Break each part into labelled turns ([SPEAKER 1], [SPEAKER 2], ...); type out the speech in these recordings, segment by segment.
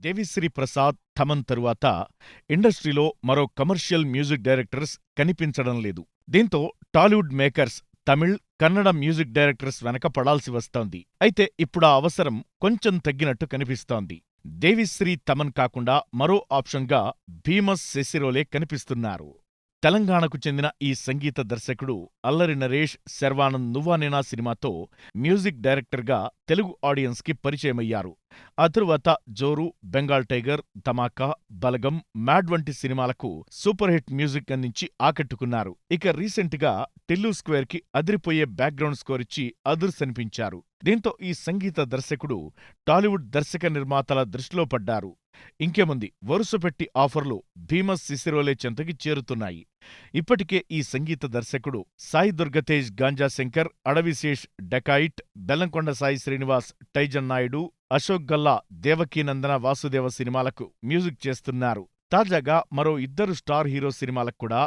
[SPEAKER 1] దేవిశ్రీ ప్రసాద్, థమన్ తరువాత ఇండస్ట్రీలో మరో కమర్షియల్ మ్యూజిక్ డైరెక్టర్స్ కనిపించడం లేదు. దీంతో Tollywood makers Tamil, Kannada music directors వెనక పడాల్సి వస్తోంది. అయితే ఇప్పుడా అవసరం కొంచెం తగ్గినట్టు కనిపిస్తోంది. దేవిశ్రీ, తమన్ కాకుండా మరో ఆప్షన్గా భీమస్ సెసిరోలే కనిపిస్తున్నారు. తెలంగాణకు చెందిన ఈ సంగీత దర్శకుడు అల్లరి నరేష్ శర్వానంద్ నువ్వానేనా సినిమాతో మ్యూజిక్ డైరెక్టర్గా తెలుగు ఆడియన్స్కి పరిచయమయ్యారు. ఆ తరువాత జోరు, బెంగాల్ టైగర్, ధమాకా, బలగం, మ్యాడ్ వంటి సినిమాలకు సూపర్ హిట్ మ్యూజిక్ అందించి ఆకట్టుకున్నారు. ఇక రీసెంట్గా టిల్లు స్క్వేర్కి అదిరిపోయే బ్యాక్గ్రౌండ్ స్కోర్ ఇచ్చి అదుర్సనిపించారు. దీంతో ఈ సంగీత దర్శకుడు టాలీవుడ్ దర్శక నిర్మాతల దృష్టిలో పడ్డారు. ఇంకేముంది, వరుసపెట్టి ఆఫర్లు భీమస్ సిసిరోలే చెంతకి చేరుతున్నాయి. ఇప్పటికే ఈ సంగీత దర్శకుడు సాయి దుర్గతేజ్ గాంజా శంకర్, అడవిశేష్ డెకాయిట్, బెల్లంకొండ సాయి శ్రీనివాస్ టైజన్ నాయుడు, అశోక్ గల్లా దేవకీనందన వాసుదేవ సినిమాలకు మ్యూజిక్ చేస్తున్నారు. తాజాగా మరో ఇద్దరు స్టార్ హీరో సినిమాలకు కూడా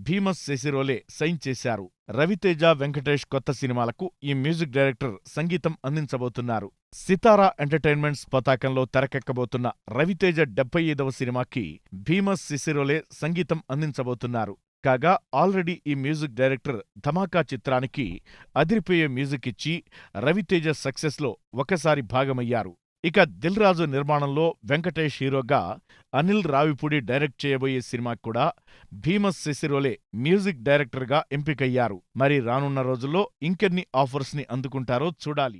[SPEAKER 1] భీమస్ సెసిరోలే సైన్ చేశారు. రవితేజ, వెంకటేష్ కొత్త సినిమాలకు ఈ మ్యూజిక్ డైరెక్టర్ సంగీతం అందించబోతున్నారు. సితారా ఎంటర్టైన్మెంట్స్ పతాకంలో తెరకెక్కబోతున్న రవితేజ 75వ సినిమాకి భీమస్ సెసిరోలే సంగీతం అందించబోతున్నారు. కాగా ఆల్రెడీ ఈ మ్యూజిక్ డైరెక్టర్ ధమాకా చిత్రానికి అదిరిపోయే మ్యూజిక్ ఇచ్చి రవితేజ సక్సెస్లో ఒకసారి భాగమయ్యారు. ఇక దిల్ రాజు నిర్మాణంలో వెంకటేష్ హీరోగా అనిల్ రావిపూడి డైరెక్ట్ చేయబోయే సినిమాకు కూడా భీమస్ సెసిరోలే మ్యూజిక్ డైరెక్టర్గా ఎంపికయ్యారు. మరి రానున్న రోజుల్లో ఇంకెన్ని ఆఫర్స్ని అందుకుంటారో చూడాలి.